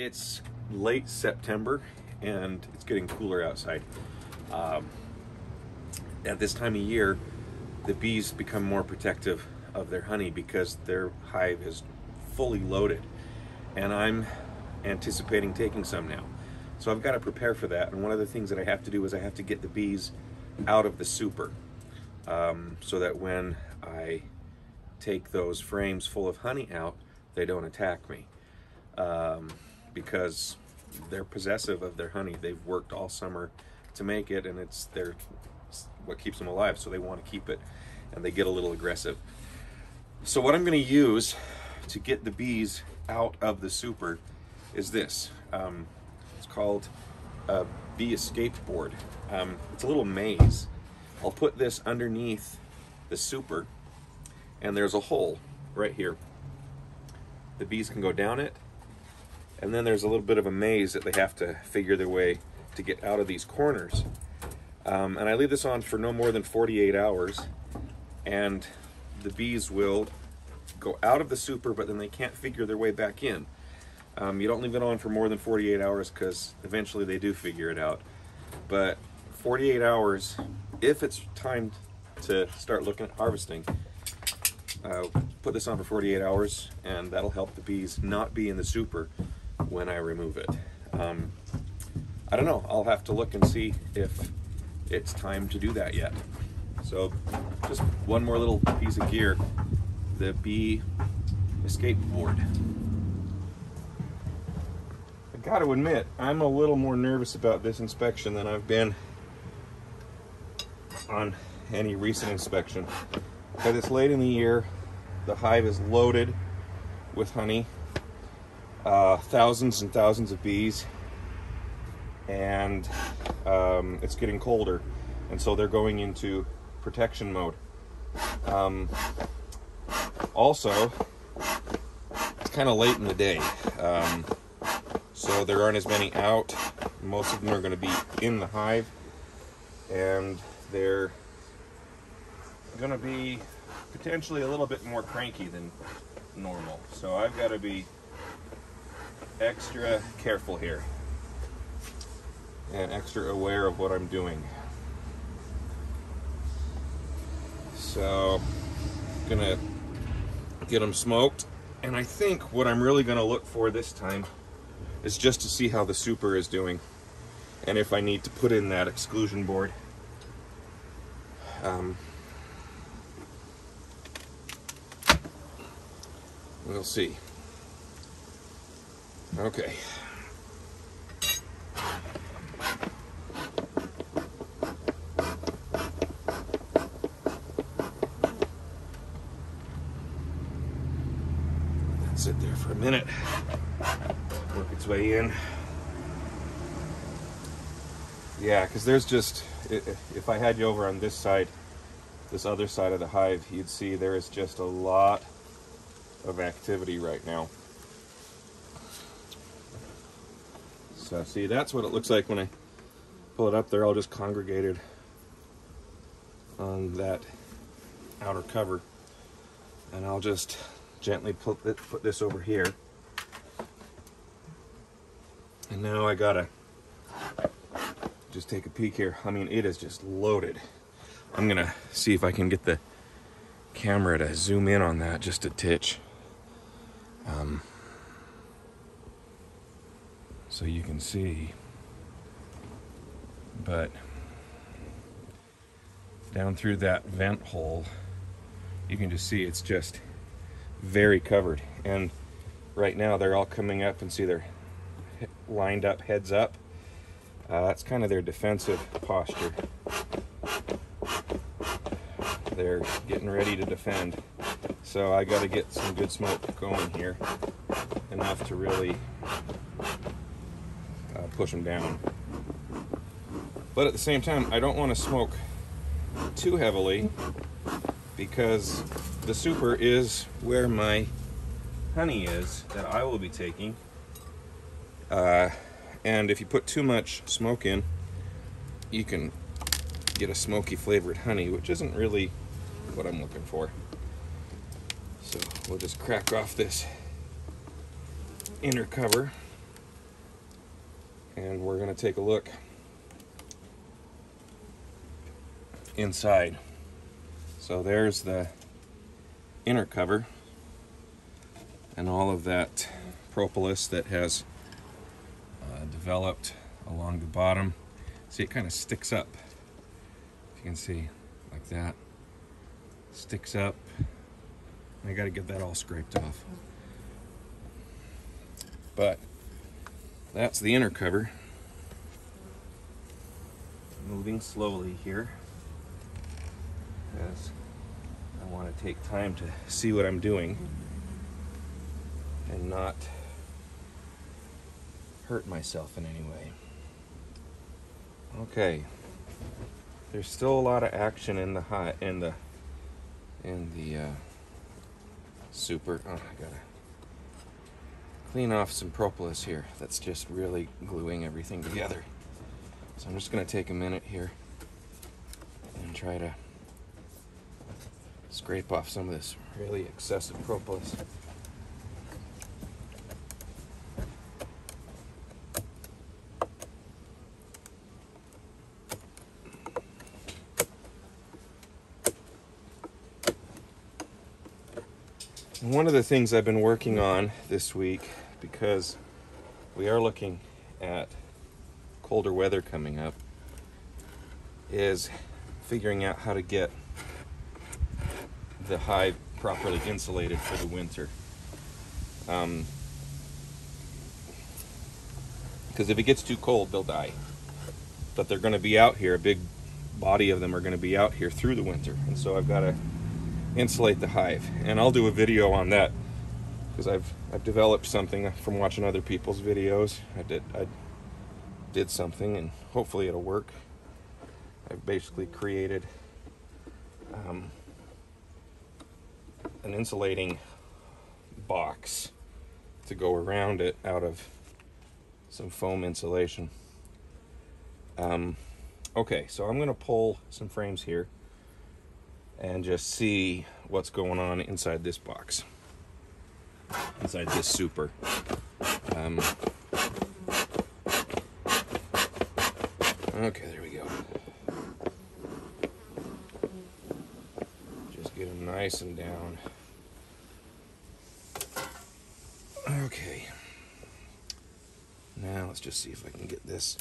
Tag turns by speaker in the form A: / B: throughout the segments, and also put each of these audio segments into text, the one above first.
A: It's late September and it's getting cooler outside. At this time of year, the bees become more protective of their honey because their hive is fully loaded. And I'm anticipating taking some now. So I've got to prepare for that. And one of the things that I have to do is I have to get the bees out of the super, so that when I take those frames full of honey out, they don't attack me. Because they're possessive of their honey. They've worked all summer to make it, and it's what keeps them alive, so they want to keep it, and they get a little aggressive. So what I'm going to use to get the bees out of the super is this. It's called a bee escape board. It's a little maze. I'll put this underneath the super, and there's a hole right here. The bees can go down it, and then there's a little bit of a maze that they have to figure their way to get out of these corners. And I leave this on for no more than 48 hours, and the bees will go out of the super, but then they can't figure their way back in. You don't leave it on for more than 48 hours because eventually they do figure it out. But 48 hours, if it's time to start looking at harvesting, put this on for 48 hours, and that'll help the bees not be in the super when I remove it. I don't know, I'll have to look and see if it's time to do that yet. So just one more little piece of gear, the bee escape board. I gotta admit, I'm a little more nervous about this inspection than I've been on any recent inspection. Because it's late in the year, the hive is loaded with honey, thousands and thousands of bees, and it's getting colder, and so they're going into protection mode. Also, it's kind of late in the day, so there aren't as many out. Most of them are going to be in the hive, and they're going to be potentially a little bit more cranky than normal. So I've got to be extra careful here and extra aware of what I'm doing. So I'm gonna get them smoked, and I think what I'm really gonna look for this time is just to see how the super is doing and if I need to put in that exclusion board. We'll see. Okay. Sit there for a minute, work its way in. Yeah, because there's just, if I had you over on this side, this other side of the hive, you'd see there is just a lot of activity right now. So see, that's what it looks like when I pull it up. They're all just congregated on that outer cover, and I'll just gently put this over here. And now I gotta just take a peek here. I mean, it is just loaded. I'm gonna see if I can get the camera to zoom in on that just a titch, so you can see. But down through that vent hole, you can just see it's just very covered, and right now they're all coming up, and see they're lined up, heads up. That's kind of their defensive posture. They're getting ready to defend, so I got to get some good smoke going here, enough to really push them down. But at the same time, I don't want to smoke too heavily, because the super is where my honey is that I will be taking. And if you put too much smoke in, you can get a smoky flavored honey, which isn't really what I'm looking for. So we'll just crack off this inner cover. and we're going to take a look inside. So there's the inner cover and all of that propolis that has developed along the bottom. See, it kind of sticks up. You can see, like that. Sticks up. I got to get that all scraped off. But that's the inner cover. Moving slowly here, as I want to take time to see what I'm doing and not hurt myself in any way. Okay, there's still a lot of action in the super. Oh, I gotta clean off some propolis here. That's just really gluing everything together. So I'm just gonna take a minute here and try to scrape off some of this really excessive propolis. And one of the things I've been working on this week, because we are looking at colder weather coming up, is figuring out how to get the hive properly insulated for the winter. Because if it gets too cold, they'll die. But they're going to be out here, a big body of them are going to be out here through the winter. And so I've got to insulate the hive. And I'll do a video on that, because I've developed something from watching other people's videos. I did something, and hopefully it'll work. I've basically created an insulating box to go around it out of some foam insulation. Okay, so I'm going to pull some frames here and just see what's going on inside this box, inside this super. Okay, there we go. Just get them nice and down. Okay. Now let's just see if I can get this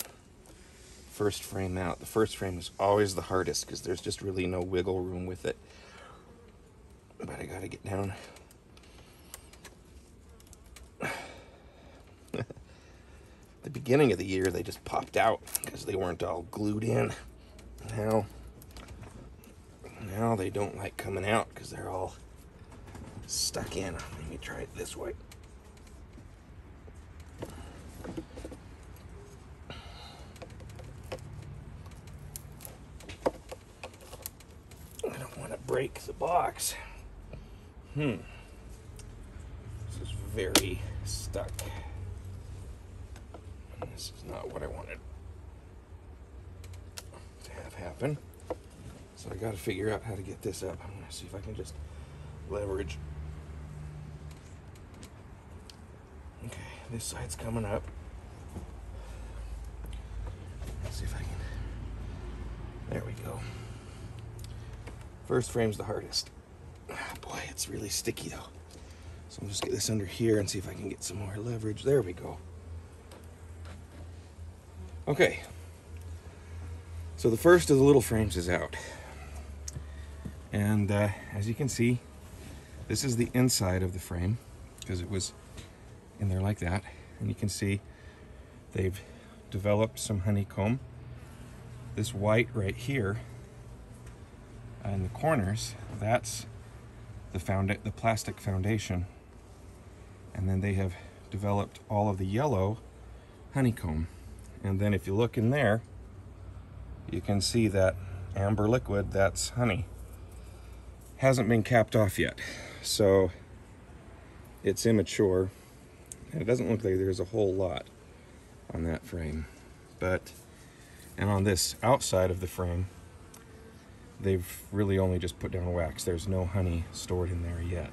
A: first frame out. The first frame is always the hardest because there's just really no wiggle room with it. But I gotta get down. The beginning of the year they just popped out because they weren't all glued in. Now they don't like coming out because they're all stuck in. Let me try it this way. I don't want to break the box. This is very stuck. This is not what I wanted to have happen. So I got to figure out how to get this up. I'm going to see if I can just leverage. Okay, this side's coming up. Let's see if I can. There we go. First frame's the hardest. Boy, it's really sticky though. So I'll just get this under here and see if I can get some more leverage. There we go. Okay. So the first of the little frames is out. And as you can see, this is the inside of the frame because it was in there like that. And you can see they've developed some honeycomb. This white right here in the corners, that's the plastic foundation. And then they have developed all of the yellow honeycomb. And then if you look in there, you can see that amber liquid, that's honey. Hasn't been capped off yet, so it's immature. And it doesn't look like there's a whole lot on that frame. And on this outside of the frame, they've really only just put down wax. There's no honey stored in there yet.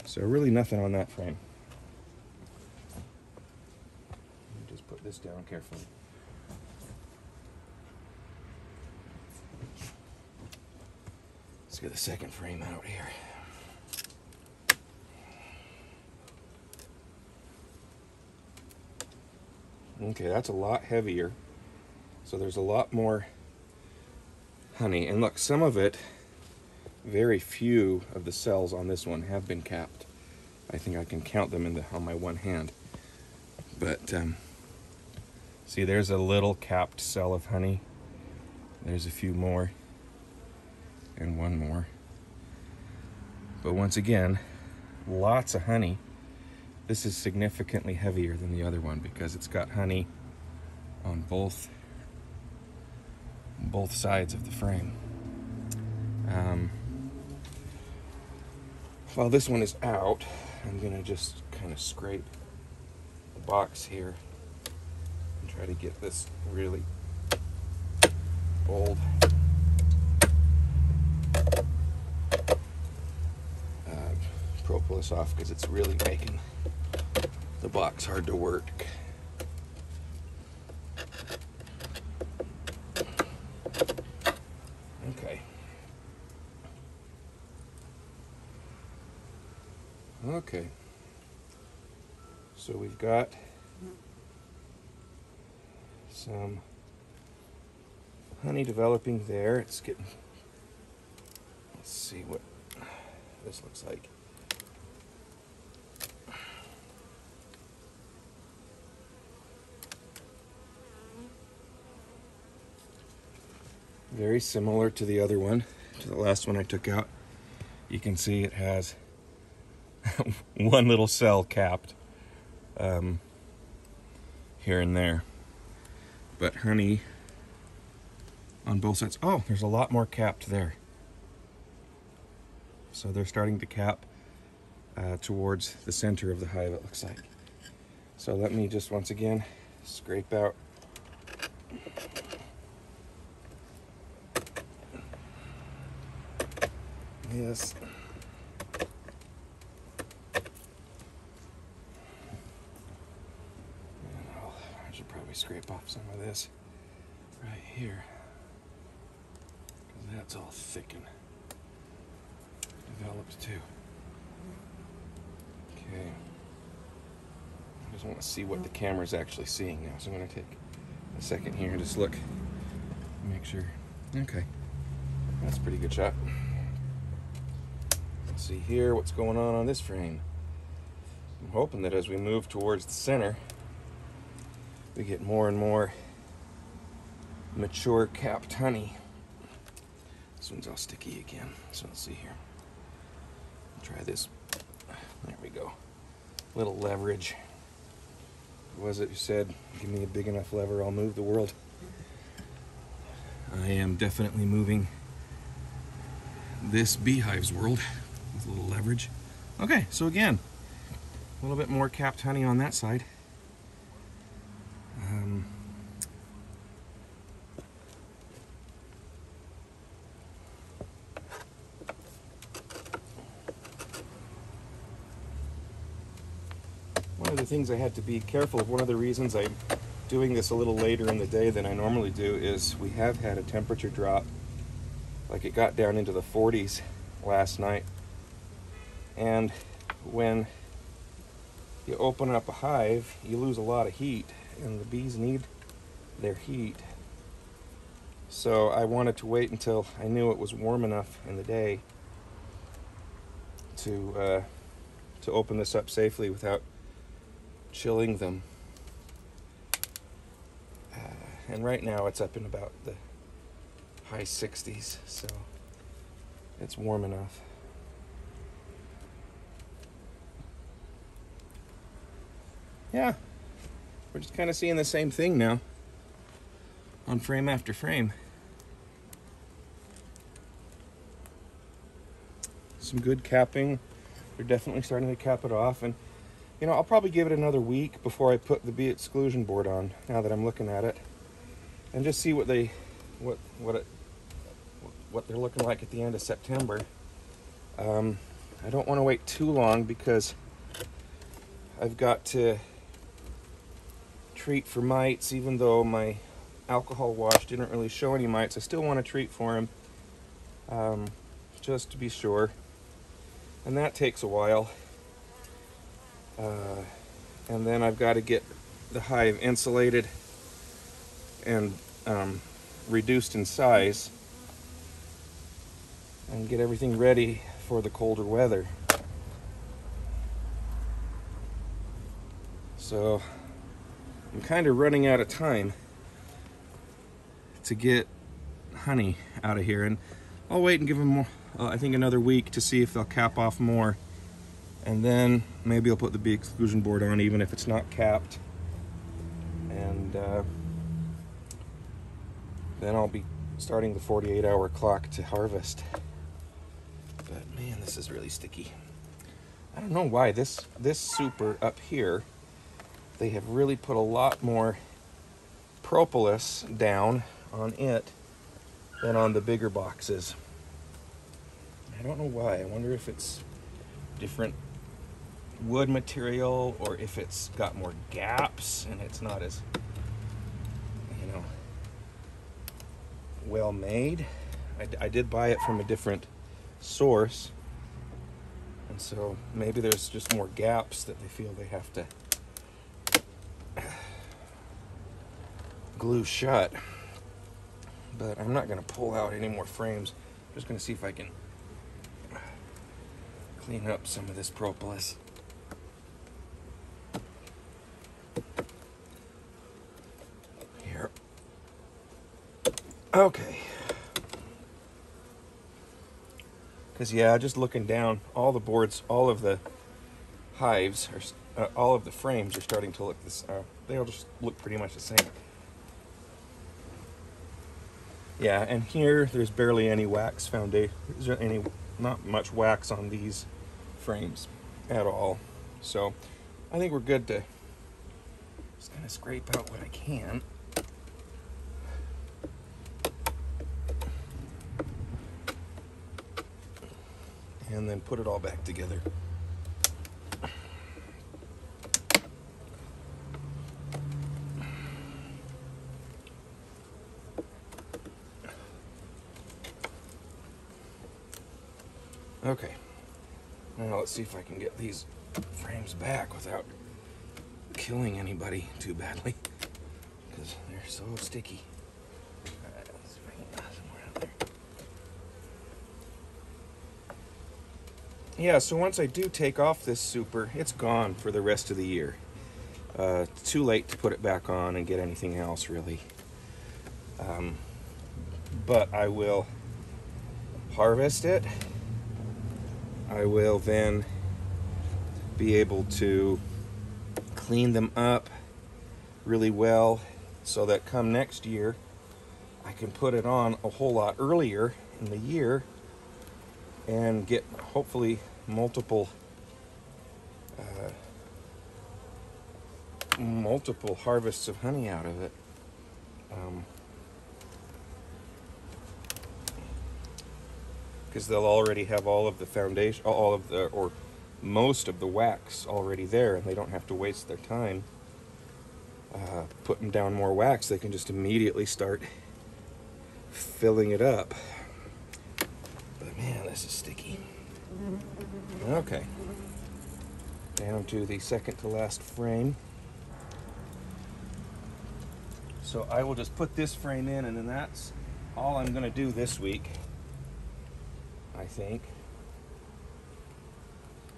A: So really nothing on that frame. this down carefully. Let's get the second frame out here. Okay, that's a lot heavier. So there's a lot more honey. And look, some of it, very few of the cells on this one have been capped. I think I can count them on my one hand. But see, there's a little capped cell of honey. There's a few more. And one more. But once again, lots of honey. This is significantly heavier than the other one because it's got honey on both sides of the frame. While this one is out, I'm gonna just kind of scrape the box here and try to get this really old propolis off because it's really making the box hard to work. Okay. Okay. So we've got some honey developing there. It's getting, let's see what this looks like. Very similar to the other one, to the last one I took out. You can see it has one little cell capped here and there. But honey on both sides. Oh, there's a lot more capped there. So they're starting to cap towards the center of the hive, it looks like. So let me just once again scrape out this. I should probably scrape off some of this right here because that's all thick and developed too. Okay. I just want to see what the camera's actually seeing now, so I'm going to take a second here and just look, make sure. Okay, that's a pretty good shot. Let's see here what's going on this frame. I'm hoping that as we move towards the center, we get more and more mature capped honey. This one's all sticky again, so let's see here. Try this. There we go. Little leverage. What was it you said? Give me a big enough lever, I'll move the world. I am definitely moving this beehive's world with a little leverage. Okay, so again, a little bit more capped honey on that side. One of the things I had to be careful of, one of the reasons I'm doing this a little later in the day than I normally do, is we have had a temperature drop. Like it got down into the 40s last night. And when you open up a hive, you lose a lot of heat, and the bees need their heat. So I wanted to wait until I knew it was warm enough in the day to open this up safely without chilling them. And right now it's up in about the high 60s, so it's warm enough. Yeah, we're just kind of seeing the same thing now on frame after frame. Some good capping. They're definitely starting to cap it off, and you know, I'll probably give it another week before I put the bee exclusion board on, now that I'm looking at it, and just see what they're looking like at the end of September. I don't want to wait too long because I've got to treat for mites, even though my alcohol wash didn't really show any mites. I still want to treat for them, just to be sure. And that takes a while. And then I've got to get the hive insulated and reduced in size and get everything ready for the colder weather. So I'm kind of running out of time to get honey out of here, and I'll wait and give them more, I think another week, to see if they'll cap off more, and then maybe I'll put the bee exclusion board on even if it's not capped, and then I'll be starting the 48-hour clock to harvest. But man, this is really sticky. I don't know why this super up here, they have really put a lot more propolis down on it than on the bigger boxes. I don't know why. I wonder if it's different wood material or if it's got more gaps and it's not as, you know, well made. I did buy it from a different source, and so maybe there's just more gaps that they feel they have to glue shut. But I'm not going to pull out any more frames. I'm just going to see if I can clean up some of this propolis. Here. Okay. Because yeah, just looking down, all the boards, all of the hives, are, all of the frames are starting to look this. They all just look pretty much the same. Yeah, and here there's barely any wax foundation. There's not much wax on these frames at all. So I think we're good to just kind of scrape out what I can. And then put it all back together. Okay, now let's see if I can get these frames back without killing anybody too badly, because they're so sticky. All right, let's see if I can get somewhere out there. Yeah, so once I do take off this super, it's gone for the rest of the year. It's too late to put it back on and get anything else, really. But I will harvest it. I will then be able to clean them up really well so that come next year I can put it on a whole lot earlier in the year and get hopefully multiple harvests of honey out of it. Because they'll already have all of the foundation, all of the, or most of the wax already there, and they don't have to waste their time putting down more wax. They can just immediately start filling it up. But man, this is sticky. Okay, down to the second to last frame. So I will just put this frame in, and then that's all I'm going to do this week, I think.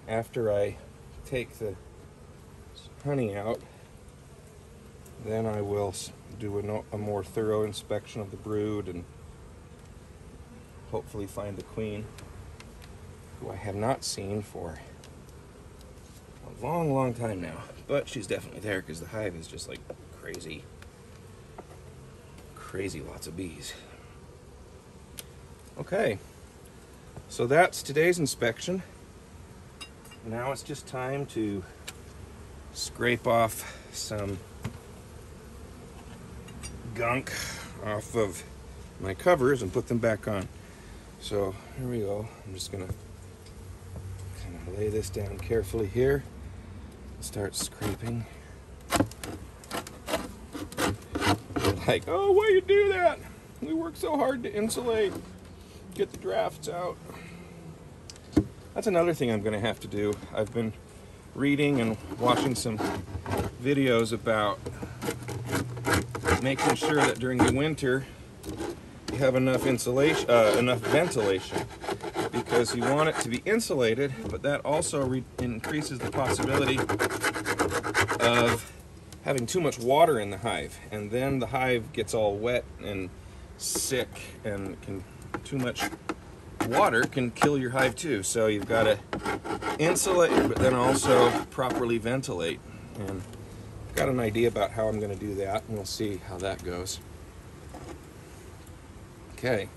A: After I take the honey out, then I will do a more thorough inspection of the brood and hopefully find the queen, who I have not seen for a long, long time now. But she's definitely there because the hive is just like crazy. Crazy lots of bees. Okay. So that's today's inspection. Now it's just time to scrape off some gunk off of my covers and put them back on. So here we go. I'm just gonna kind of lay this down carefully here and start scraping. like, oh, why you do that? We work so hard to insulate, get the drafts out. That's another thing I'm going to have to do. I've been reading and watching some videos about making sure that during the winter you have enough insulation, enough ventilation, because you want it to be insulated, but that also increases the possibility of having too much water in the hive, and then the hive gets all wet and sick, and too much water can kill your hive too. So you've got to insulate, but then also properly ventilate. And I've got an idea about how I'm going to do that, and we'll see how that goes. Okay,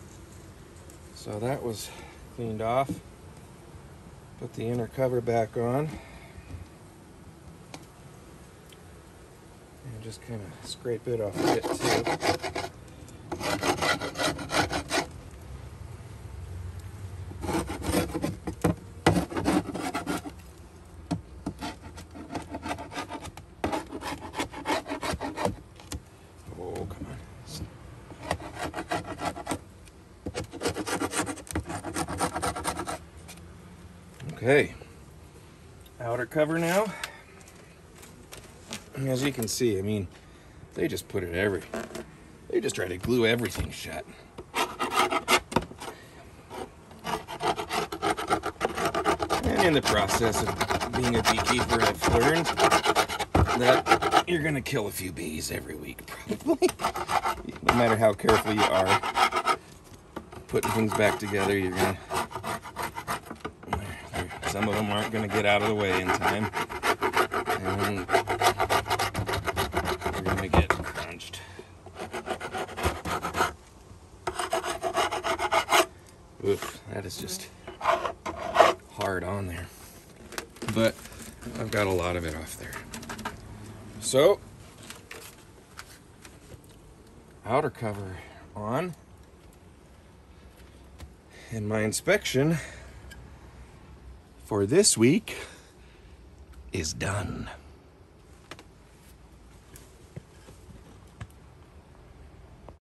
A: so that was cleaned off. Put the inner cover back on. And just kind of scrape it off a bit too. Oh, come on. Okay, outer cover now. As you can see, I mean, they just put it they just try to glue everything shut. And in the process of being a beekeeper, I've learned that you're gonna kill a few bees every week, probably. No matter how careful you are putting things back together, you're gonna, some of them aren't gonna get out of the way in time, and you're gonna get crunched. Oof, that is just hard on there. But I've got a lot of it off there. So, outer cover on, and my inspection for this week is done.